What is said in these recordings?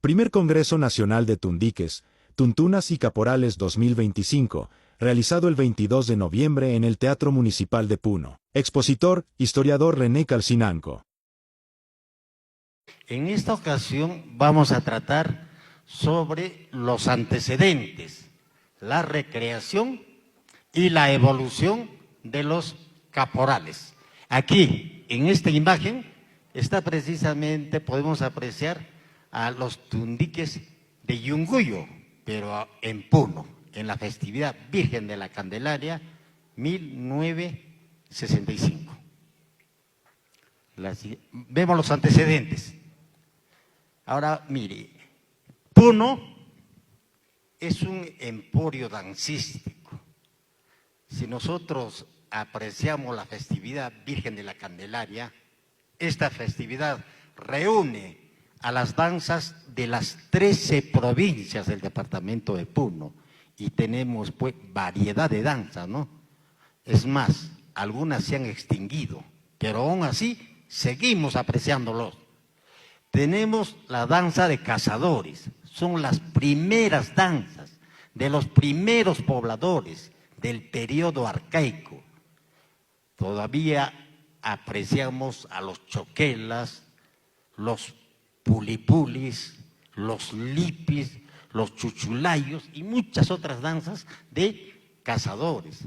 Primer Congreso Nacional de Tundiques, Tuntunas y Caporales 2025, realizado el 22 de noviembre en el Teatro Municipal de Puno. Expositor, historiador René Calcinanco. En esta ocasión vamos a tratar sobre los antecedentes, la recreación y la evolución de los caporales. Aquí, en esta imagen, está precisamente, podemos apreciar a los tundiques de Yunguyo, pero en Puno, en la festividad Virgen de la Candelaria 1965. Vemos los antecedentes. Ahora, mire, Puno es un emporio dancístico. Si nosotros apreciamos la festividad Virgen de la Candelaria, esta festividad reúne a las danzas de las 13 provincias del departamento de Puno y tenemos pues variedad de danzas, ¿no? Es más, algunas se han extinguido, pero aún así seguimos apreciándolos. Tenemos la danza de cazadores, son las primeras danzas de los primeros pobladores del periodo arcaico. Todavía apreciamos a los choquelas, los pulipulis, los lipis, los chuchulayos y muchas otras danzas de cazadores.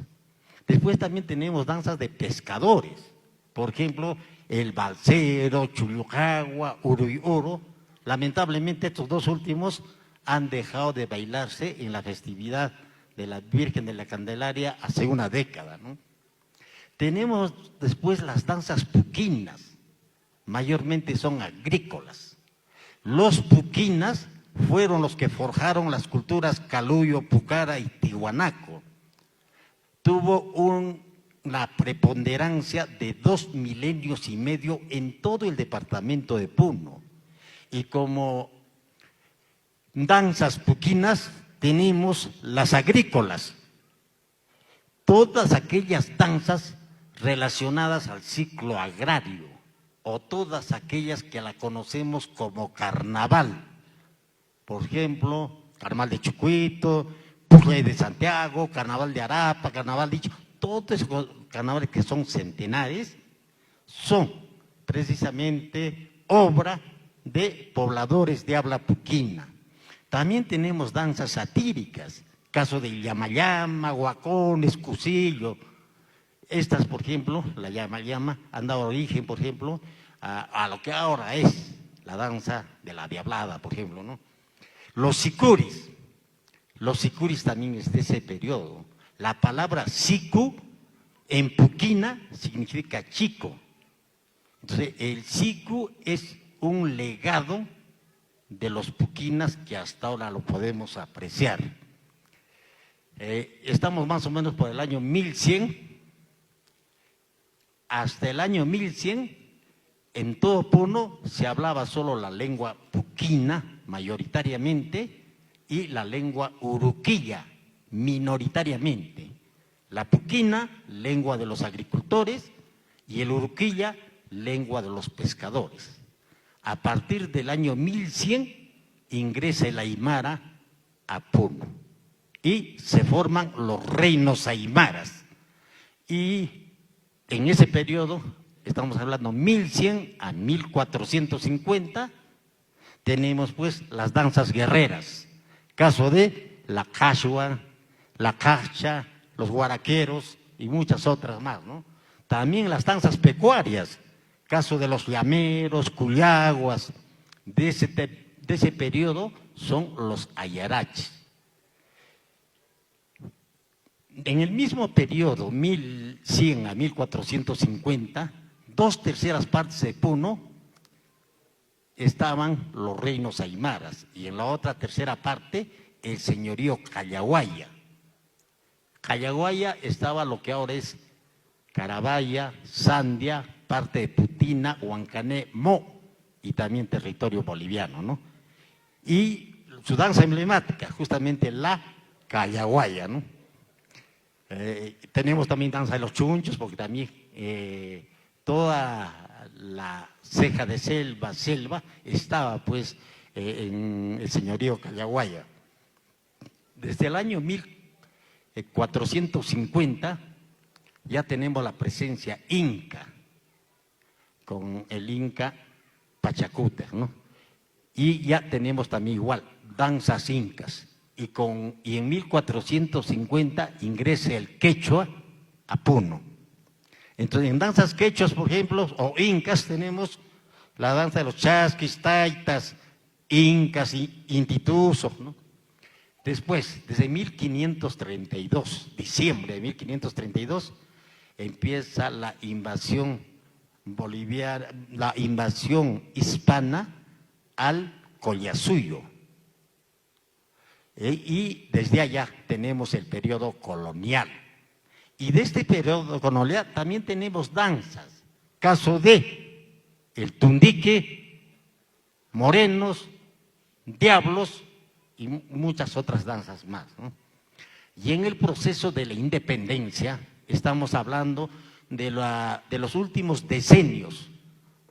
Después también tenemos danzas de pescadores, por ejemplo, el balsero, chulujagua, uruyoro. Lamentablemente estos dos últimos han dejado de bailarse en la festividad de la Virgen de la Candelaria hace una década, ¿no? Tenemos después las danzas puquinas, mayormente son agrícolas. Los puquinas fueron los que forjaron las culturas Caluyo, Pucara y Tihuanaco. Tuvo una preponderancia de 2 milenios y medio en todo el departamento de Puno. Y como danzas puquinas tenemos las agrícolas. Todas aquellas danzas relacionadas al ciclo agrario o todas aquellas que la conocemos como carnaval. Por ejemplo, carnaval de Chucuito, Pujé de Santiago, carnaval de Arapa, carnaval de Icho, todos esos carnavales que son centenares son precisamente obra de pobladores de habla puquina. También tenemos danzas satíricas, caso de Yamayama, Guacones, Cusillo. Estas, por ejemplo, la Yamayama, han dado origen, por ejemplo, a lo que ahora es la danza de la Diablada, por ejemplo, ¿no? Los sicuris también es de ese periodo. La palabra sicu en puquina significa chico. Entonces, el sicu es un legado de los puquinas que hasta ahora lo podemos apreciar. Estamos más o menos por el año 1100. Hasta el año 1100, en todo Puno se hablaba solo la lengua puquina, mayoritariamente, y la lengua uruquilla, minoritariamente. La puquina, lengua de los agricultores, y el uruquilla, lengua de los pescadores. A partir del año 1100 ingresa el aymara a Puno y se forman los reinos aymaras. Y en ese periodo, estamos hablando 1100 a 1450, tenemos pues las danzas guerreras, caso de la cachua, la cacha, los guaraqueros y muchas otras más, ¿no? También las danzas pecuarias, caso de los llameros, cuyaguas, de ese periodo son los ayaraches. En el mismo periodo, 1100 a 1450, 2/3 partes de Puno estaban los reinos aymaras y en la otra tercera parte el señorío Callahuaya. Callahuaya estaba lo que ahora es Carabaya, Sandia, parte de Putina, Huancané, Mo y también territorio boliviano, ¿no? Y su danza emblemática, justamente la Callahuaya, ¿no? Tenemos también danza de los chunchos, porque también toda la ceja de selva estaba pues en el señorío Callaguaya. Desde el año 1450 ya tenemos la presencia inca, con el inca Pachacútec, ¿no? Y ya tenemos también igual danzas incas. Y en 1450 ingresa el quechua a Puno. Entonces, en danzas quechuas, por ejemplo, o incas, tenemos la danza de los chasquis, taitas, incas y intitusos, ¿no? Después, desde 1532, diciembre de 1532, empieza la invasión boliviana, la invasión hispana al Collasuyo. Y desde allá tenemos el periodo colonial. Y de este periodo colonial también tenemos danzas. Caso de el tundique, morenos, diablos y muchas otras danzas más, ¿no? Y en el proceso de la independencia, estamos hablando de los últimos decenios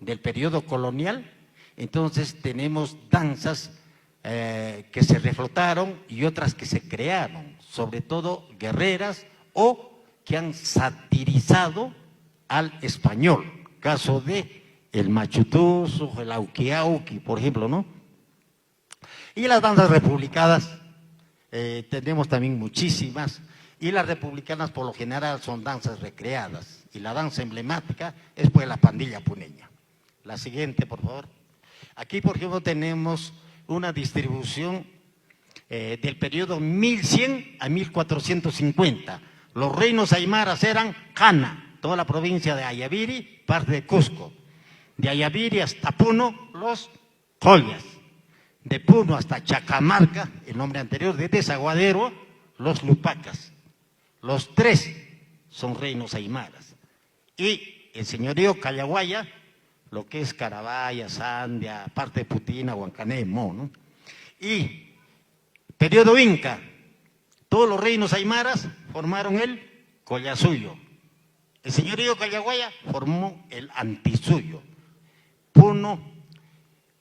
del periodo colonial, entonces tenemos danzas que se reflotaron y otras que se crearon, sobre todo guerreras o que han satirizado al español, caso de el machutuzo, el auquiauqui, por ejemplo, ¿no? Y las danzas republicanas, tenemos también muchísimas, y las republicanas por lo general son danzas recreadas, y la danza emblemática es pues la pandilla puneña. La siguiente, por favor. Aquí, por ejemplo, tenemos una distribución del periodo 1100 a 1450. Los reinos aymaras eran Jana, toda la provincia de Ayaviri, parte de Cusco. De Ayaviri hasta Puno, los Collas. De Puno hasta Chacamarca, el nombre anterior, de Desaguadero, los Lupacas. Los tres son reinos aymaras. Y el señorío Callaguaya, lo que es Carabaya, Sandia, parte de Putina, Huancané, Mo, ¿no? Y periodo inca, todos los reinos aymaras formaron el Collasuyo. El señorío Callaguaya formó el Antisuyo. Puno,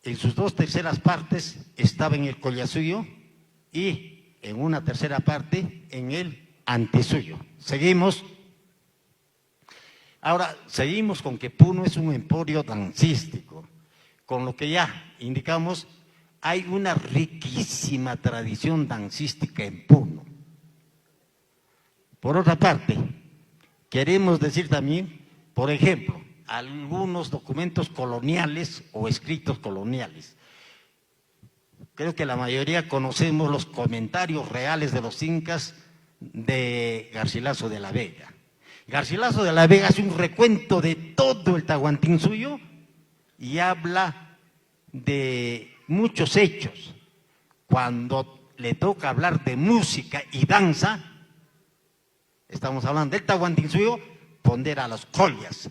en sus 2/3 partes, estaba en el Collasuyo y en una tercera parte en el Antisuyo. Seguimos. Ahora, seguimos con que Puno es un emporio dancístico, con lo que ya indicamos, hay una riquísima tradición dancística en Puno. Por otra parte, queremos decir también, por ejemplo, algunos documentos coloniales o escritos coloniales. Creo que la mayoría conocemos los comentarios reales de los incas de Garcilaso de la Vega. Garcilaso de la Vega hace un recuento de todo el Tahuantinsuyo y habla de muchos hechos. Cuando le toca hablar de música y danza, estamos hablando del Tahuantinsuyo, pondera a los collas.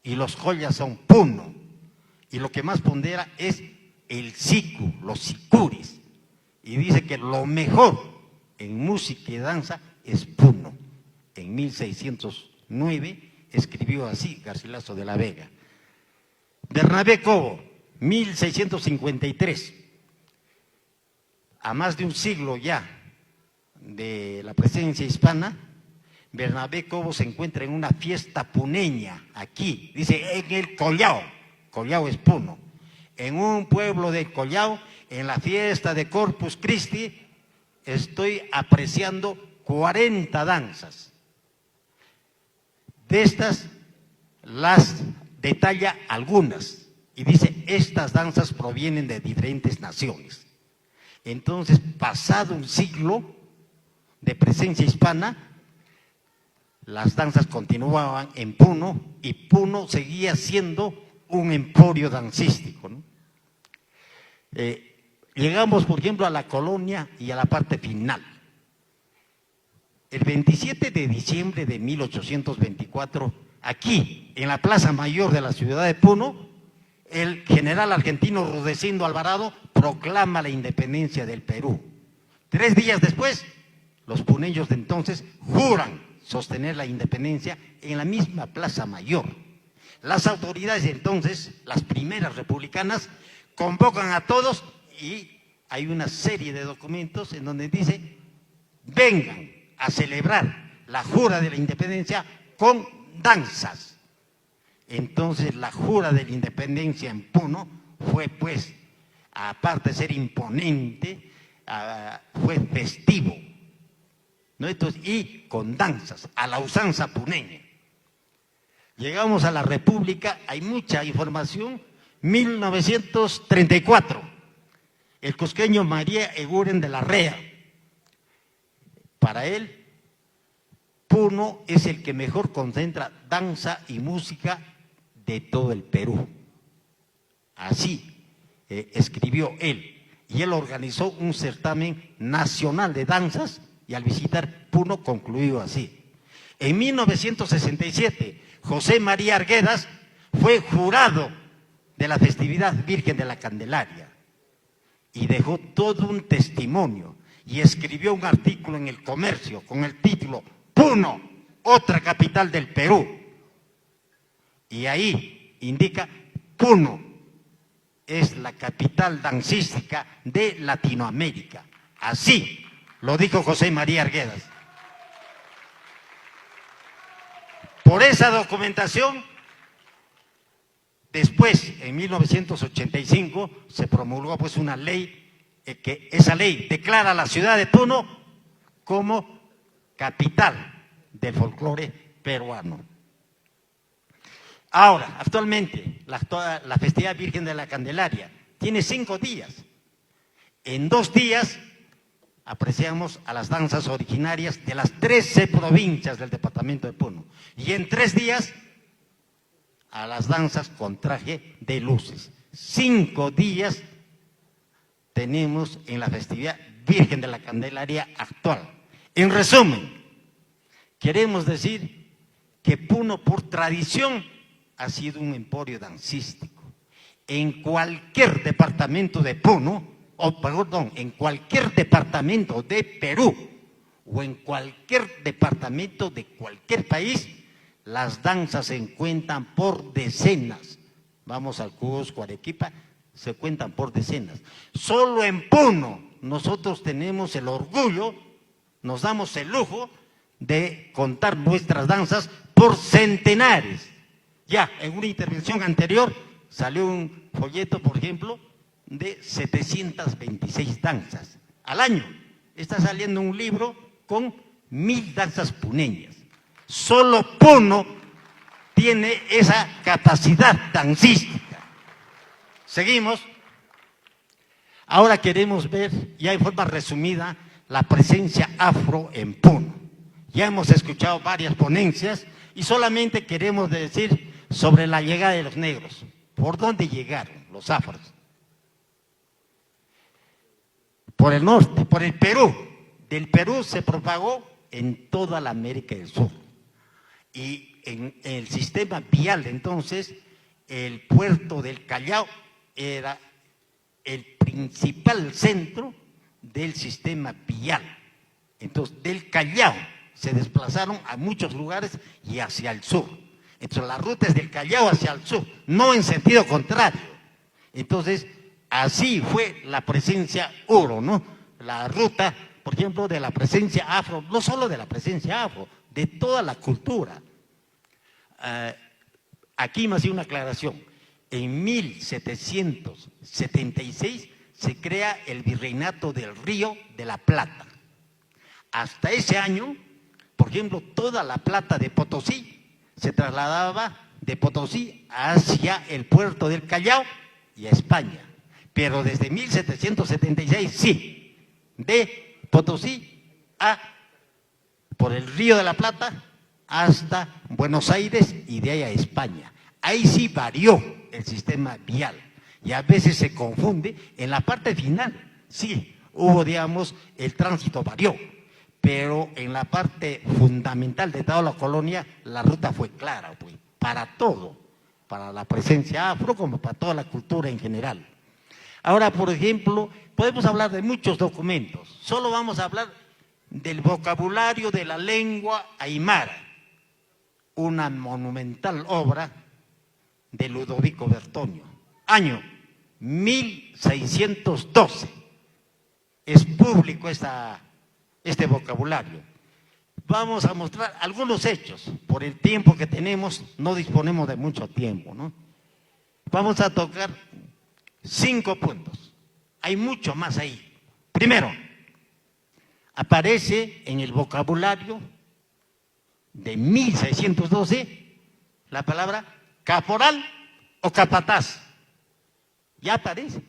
Y los collas son Puno. Y lo que más pondera es el sicu, los sicuris. Y dice que lo mejor en música y danza es Puno. En 1609 escribió así Garcilaso de la Vega. Bernabé Cobo, 1653. A más de un siglo ya de la presencia hispana, Bernabé Cobo se encuentra en una fiesta puneña, aquí, dice en el Collao, Collao es Puno, en un pueblo de Collao, en la fiesta de Corpus Christi, estoy apreciando 40 danzas. De estas, las detalla algunas y dice, estas danzas provienen de diferentes naciones. Entonces, pasado un siglo de presencia hispana, las danzas continuaban en Puno y Puno seguía siendo un emporio dancístico, ¿no? Llegamos, por ejemplo, a la colonia y a la parte final. El 27 de diciembre de 1824, aquí, en la Plaza Mayor de la ciudad de Puno, el general argentino Rudecindo Alvarado proclama la independencia del Perú. 3 días después, los puneños de entonces juran sostener la independencia en la misma Plaza Mayor. Las autoridades de entonces, las primeras republicanas, convocan a todos y hay una serie de documentos en donde dice, vengan a celebrar la jura de la independencia con danzas. Entonces la jura de la independencia en Puno fue, pues, aparte de ser imponente, fue festivo, ¿no? Entonces, y con danzas, a la usanza puneña. Llegamos a la República, hay mucha información. 1934, el cusqueño María Eguren de la Rea. Para él, Puno es el que mejor concentra danza y música de todo el Perú. Así escribió él. Y él organizó un certamen nacional de danzas y al visitar Puno concluyó así. En 1967, José María Arguedas fue jurado de la festividad Virgen de la Candelaria y dejó todo un testimonio y escribió un artículo en El Comercio con el título Puno, otra capital del Perú. Y ahí indica Puno es la capital dancística de Latinoamérica. Así lo dijo José María Arguedas. Por esa documentación, después, en 1985, se promulgó pues una ley, que esa ley declara a la ciudad de Puno como capital del folclore peruano. Ahora, actualmente, la festividad Virgen de la Candelaria tiene 5 días. En 2 días apreciamos a las danzas originarias de las 13 provincias del departamento de Puno. Y en 3 días a las danzas con traje de luces. 5 días tenemos en la festividad Virgen de la Candelaria actual. En resumen, queremos decir que Puno por tradición ha sido un emporio dancístico. En cualquier departamento de Puno, en cualquier departamento de Perú o en cualquier departamento de cualquier país, las danzas se encuentran por decenas. Vamos al Cusco, Arequipa, se cuentan por decenas. Solo en Puno nosotros tenemos el orgullo, nos damos el lujo de contar nuestras danzas por centenares. Ya en una intervención anterior salió un folleto, por ejemplo, de 726 danzas al año. Está saliendo un libro con 1000 danzas puneñas. Solo Puno tiene esa capacidad dancística. Seguimos. Ahora queremos ver, ya en forma resumida, la presencia afro en Puno. Ya hemos escuchado varias ponencias y solamente queremos decir sobre la llegada de los negros. ¿Por dónde llegaron los afros? Por el norte, por el Perú. Del Perú se propagó en toda la América del Sur. Y en el sistema vial de entonces, el puerto del Callao era el principal centro del sistema vial. Entonces, del Callao se desplazaron a muchos lugares y hacia el sur. Entonces, la ruta es del Callao hacia el sur, no en sentido contrario. Entonces, así fue la presencia oro, ¿no? La ruta, por ejemplo, de la presencia afro, no solo de la presencia afro, de toda la cultura. Aquí me hacía una aclaración. En 1776 se crea el Virreinato del Río de la Plata. Hasta ese año, por ejemplo, toda la plata de Potosí se trasladaba de Potosí hacia el puerto del Callao y a España. Pero desde 1776, sí, de Potosí por el Río de la Plata hasta Buenos Aires y de ahí a España. Ahí sí varió el sistema vial y a veces se confunde. En la parte final, sí, hubo, digamos, el tránsito varió, pero en la parte fundamental de toda la colonia la ruta fue clara, pues, para todo, para la presencia afro como para toda la cultura en general. Ahora, por ejemplo, podemos hablar de muchos documentos, solo vamos a hablar del vocabulario de la lengua aymara, una monumental obra de Ludovico Bertonio, año 1612, es público este vocabulario. Vamos a mostrar algunos hechos. Por el tiempo que tenemos, no disponemos de mucho tiempo, ¿no? Vamos a tocar 5 puntos. Hay mucho más ahí. Primero, aparece en el vocabulario de 1612 la palabra caporal o capataz. Ya aparece.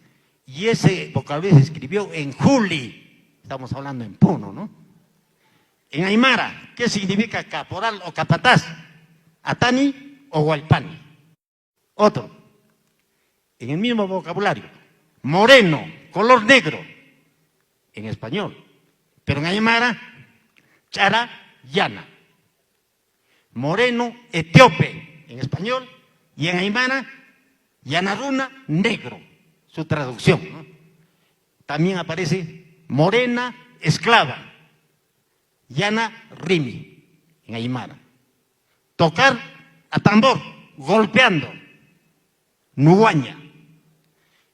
Y ese vocabulario se escribió en Juli. Estamos hablando en Puno, ¿no? En Aymara, ¿qué significa caporal o capataz? Atani o Hualpani. Otro, en el mismo vocabulario, moreno, color negro, en español. Pero en Aymara, chara, llana. Moreno, etíope, en español. Y en Aymara, yanaruna, negro, su traducción, ¿no? También aparece morena, esclava. Llana Rimi, en Aymara. Tocar a tambor, golpeando. Nuguaña.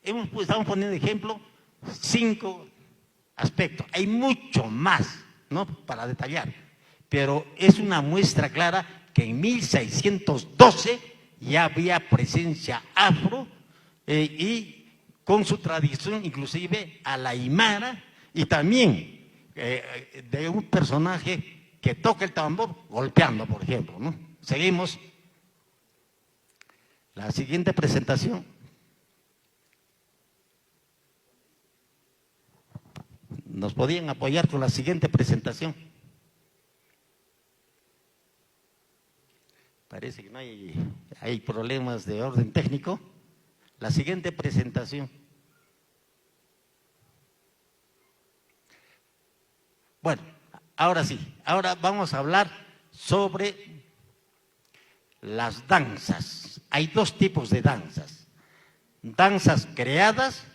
Estamos poniendo ejemplo 5 aspectos. Hay mucho más, ¿no?, para detallar. Pero es una muestra clara que en 1612 ya había presencia afro y con su tradición inclusive a la aymara y también de un personaje que toca el tambor golpeando, por ejemplo, ¿no? Seguimos. La siguiente presentación. ¿Nos podían apoyar con la siguiente presentación? Parece que no hay problemas de orden técnico. La siguiente presentación. Bueno, ahora sí, ahora vamos a hablar sobre las danzas. Hay 2 tipos de danzas: danzas creadas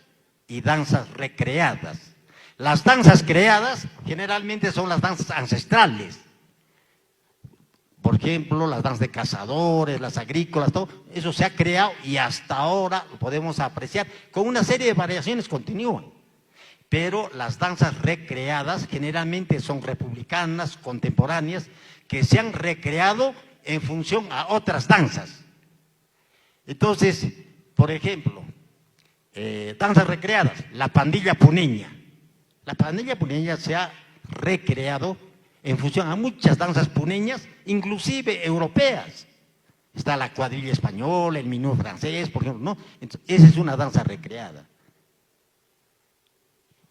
y danzas recreadas. Las danzas creadas generalmente son las danzas ancestrales. Por ejemplo, las danzas de cazadores, las agrícolas, todo eso se ha creado y hasta ahora lo podemos apreciar. Con una serie de variaciones continúan. Pero las danzas recreadas generalmente son republicanas, contemporáneas, que se han recreado en función a otras danzas. Entonces, por ejemplo, danzas recreadas, la pandilla puneña. La pandilla puneña se ha recreado en función a muchas danzas puneñas, inclusive europeas. Está la cuadrilla española, el minuet francés, por ejemplo, ¿no? Entonces, esa es una danza recreada.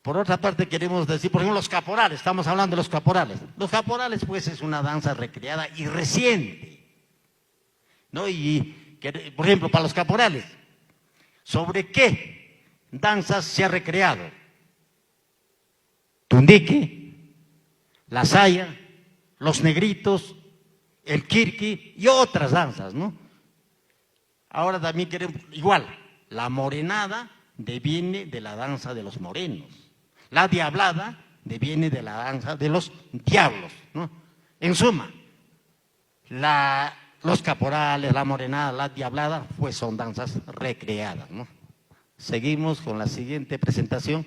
Por otra parte, queremos decir, por ejemplo, los caporales, estamos hablando de los caporales. Los caporales, pues, es una danza recreada y reciente, ¿no? Y, por ejemplo, para los caporales, ¿sobre qué danzas se ha recreado? Tundique, la saya, los negritos, el kirki y otras danzas, ¿no? Ahora también queremos, igual, la morenada deviene de la danza de los morenos. La diablada deviene de la danza de los diablos, ¿no? En suma, los caporales, la morenada, la diablada, pues son danzas recreadas, ¿no? Seguimos con la siguiente presentación.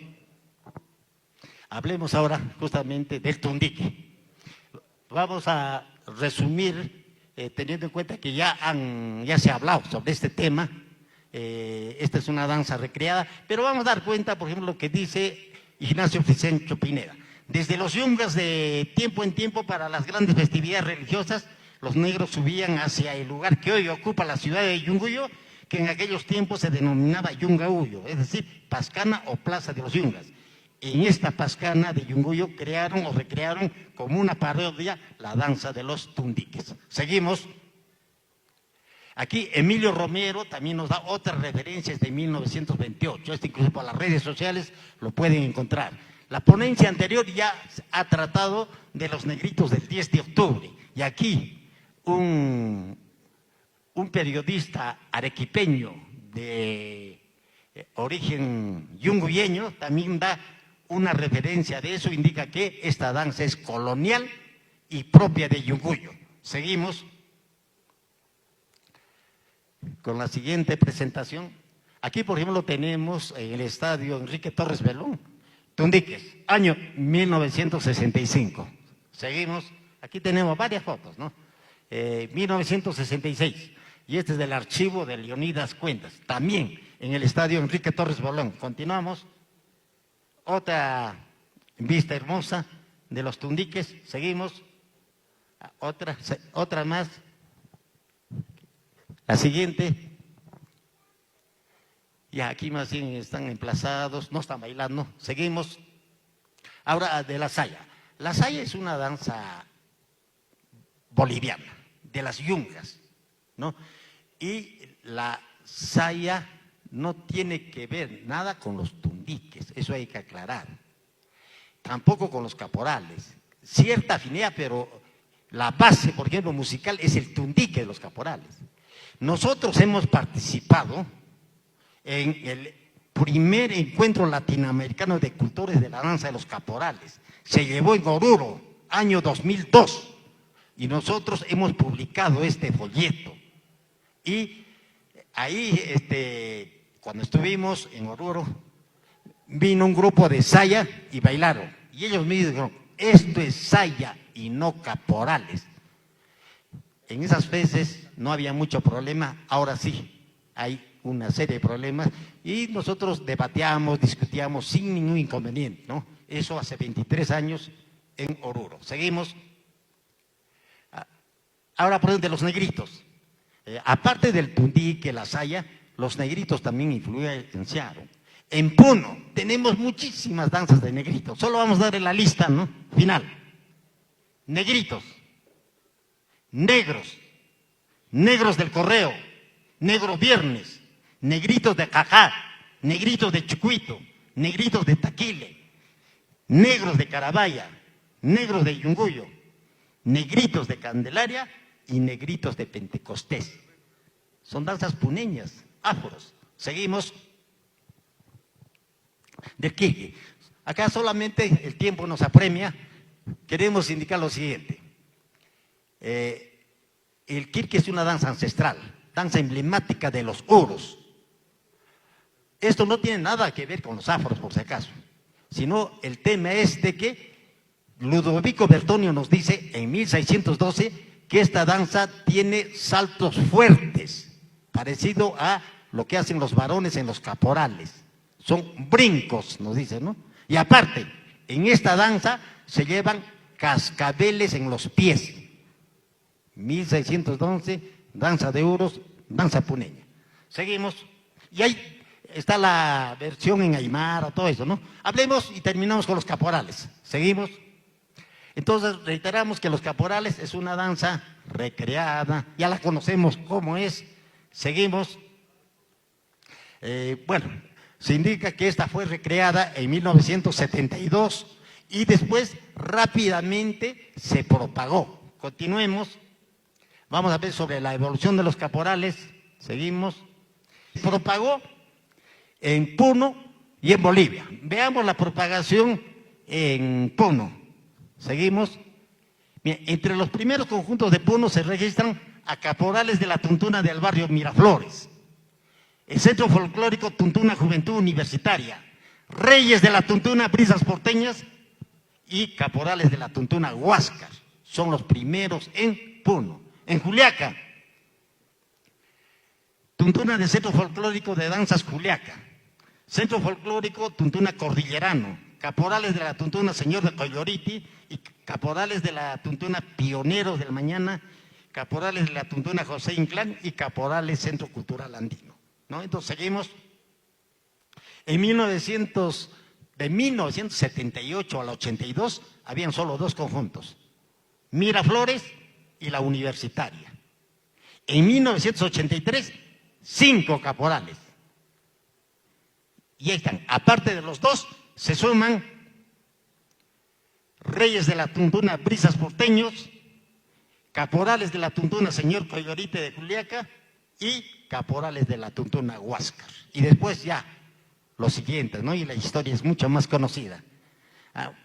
Hablemos ahora justamente del tundique. Vamos a resumir, teniendo en cuenta que ya se ha hablado sobre este tema. Esta es una danza recreada, pero vamos a dar cuenta, por ejemplo, lo que dice Ignacio Frisencho Pineda. Desde los yungas de tiempo en tiempo, para las grandes festividades religiosas, los negros subían hacia el lugar que hoy ocupa la ciudad de Yunguyo, que en aquellos tiempos se denominaba Yungahuyo, es decir, Pascana o Plaza de los Yungas. En esta Pascana de Yunguyo crearon o recrearon como una parodia la danza de los tundiques. Seguimos. Aquí Emilio Romero también nos da otras referencias de 1928. Incluso por las redes sociales lo pueden encontrar. La ponencia anterior ya ha tratado de los negritos del 10 de octubre. Y aquí un periodista arequipeño de origen yunguyeño también da una referencia de eso, indica que esta danza es colonial y propia de Yunguyo. Seguimos con la siguiente presentación. Aquí, por ejemplo, tenemos en el estadio Enrique Torres Belón, tundiques. año 1965. Seguimos, aquí tenemos varias fotos, ¿no? 1966, y este es del archivo de Leonidas Cuentas, también en el estadio Enrique Torres Bolón. Continuamos, otra vista hermosa de los Tundiques, seguimos, otra más, la siguiente. Ya aquí más bien están emplazados, no están bailando, seguimos. Ahora de la saya. La saya es una danza boliviana, de las yungas, ¿no? Y la saya no tiene que ver nada con los tundiques, eso hay que aclarar. Tampoco con los caporales. Cierta afinidad, pero la base, por ejemplo, musical es el tundique de los caporales. Nosotros hemos participado en el primer encuentro latinoamericano de cultores de la danza de los caporales. Se llevó en Oruro, año 2002, y nosotros hemos publicado este folleto. Y ahí, cuando estuvimos en Oruro, vino un grupo de saya y bailaron. Y ellos me dijeron, esto es saya y no caporales. En esas veces no había mucho problema, ahora sí, hay una serie de problemas y nosotros debatíamos, discutíamos sin ningún inconveniente, ¿no? Eso hace 23 años en Oruro. Seguimos. Ahora por ejemplo de los negritos. Aparte del tundique, la saya, los negritos también influenciaron. En Puno tenemos muchísimas danzas de negritos. Solo vamos a dar la lista, ¿no? Final. Negritos, negros, negros del Correo, negro viernes, negritos de Cajá, negritos de Chucuito, negritos de Taquile, negros de Carabaya, negros de Yunguyo, negritos de Candelaria y negritos de Pentecostés. Son danzas puneñas, afros. Seguimos. Del quilque. Acá solamente el tiempo nos apremia. Queremos indicar lo siguiente. El quilque es una danza ancestral, danza emblemática de los oros. Esto no tiene nada que ver con los afros, por si acaso, sino el tema es de que Ludovico Bertonio nos dice en 1612 que esta danza tiene saltos fuertes, parecido a lo que hacen los varones en los caporales. Son brincos, nos dicen, ¿no? Y aparte, en esta danza se llevan cascabeles en los pies. 1611, danza de oros, danza puneña. Seguimos. Y ahí está la versión en aymara, todo eso, ¿no? Hablemos y terminamos con los caporales. Seguimos. Entonces, reiteramos que los caporales es una danza recreada, ya la conocemos cómo es. Seguimos. Bueno, se indica que esta fue recreada en 1972 y después rápidamente se propagó. Continuemos. Vamos a ver sobre la evolución de los caporales. Seguimos. Se propagó en Puno y en Bolivia. Veamos la propagación en Puno. Seguimos. Bien, entre los primeros conjuntos de Puno se registran a caporales de la Tuntuna del barrio Miraflores, el Centro Folclórico Tuntuna Juventud Universitaria, Reyes de la Tuntuna Brisas Porteñas y caporales de la Tuntuna Huáscar. Son los primeros en Puno. En Juliaca, Tuntuna del Centro Folclórico de Danzas Juliaca, Centro Folclórico Tuntuna Cordillerano, caporales de la Tuntuna Señor de Coyoriti y caporales de la Tuntuna Pioneros del Mañana, caporales de la Tuntuna José Inclán y caporales Centro Cultural Andino, ¿no? Entonces seguimos. De 1978 al 82 habían solo dos conjuntos, Miraflores y la Universitaria. En 1983, 5 caporales. Y ahí están, aparte de los dos, se suman Reyes de la Tuntuna Brisas Porteños, caporales de la Tuntuna Señor Coyorite de Juliaca y caporales de la Tuntuna Huáscar. Y después ya los siguientes, ¿no? Y la historia es mucho más conocida.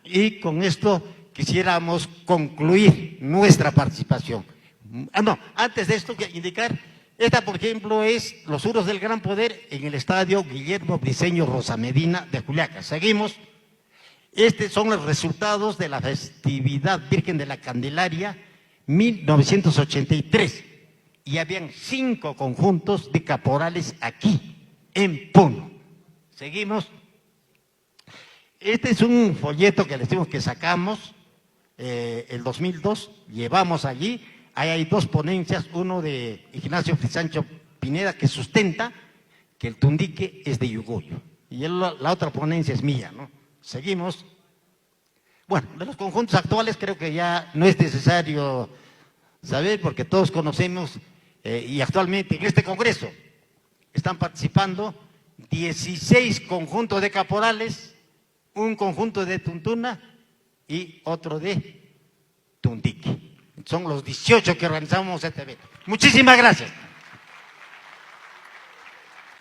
Y con esto quisiéramos concluir nuestra participación. No, antes de esto, quiero indicar, esta por ejemplo es Los Uros del Gran Poder en el estadio Guillermo Briceño Rosamedina de Juliaca. Seguimos. Estos son los resultados de la festividad Virgen de la Candelaria 1983. Y habían 5 conjuntos de caporales aquí, en Puno. Seguimos. Este es un folleto que les digo que sacamos el 2002, llevamos allí. Ahí hay 2 ponencias, uno de Ignacio Frisancho Pineda, que sustenta que el tundique es de Yugoyo. Y la otra ponencia es mía, ¿no? Seguimos. Bueno, de los conjuntos actuales creo que ya no es necesario saber, porque todos conocemos, y actualmente en este congreso están participando 16 conjuntos de caporales, un conjunto de tuntuna y otro de tundique. Son los 18 que organizamos este evento. Muchísimas gracias.